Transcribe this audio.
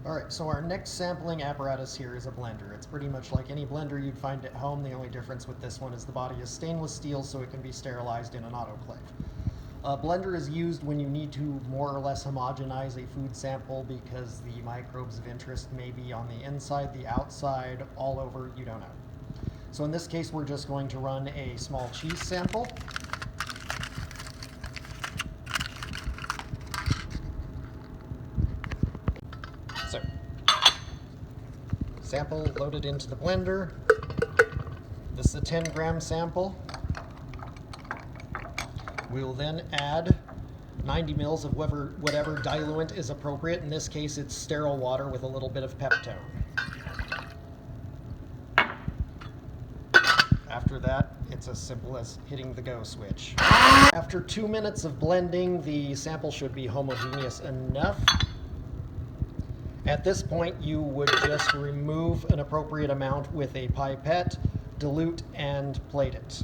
Alright, so our next sampling apparatus here is a blender. It's pretty much like any blender you'd find at home. The only difference with this one is the body is stainless steel, so it can be sterilized in an autoclave. A blender is used when you need to more or less homogenize a food sample because the microbes of interest may be on the inside, the outside, all over, you don't know. So in this case, we're just going to run a small cheese sample. So, sample loaded into the blender. This is a 10-gram sample. We will then add 90 mils of whatever diluent is appropriate. In this case, it's sterile water with a little bit of Peptone. After that, it's as simple as hitting the go switch. After 2 minutes of blending, the sample should be homogeneous enough. At this point, you would just remove an appropriate amount with a pipette, dilute, and plate it.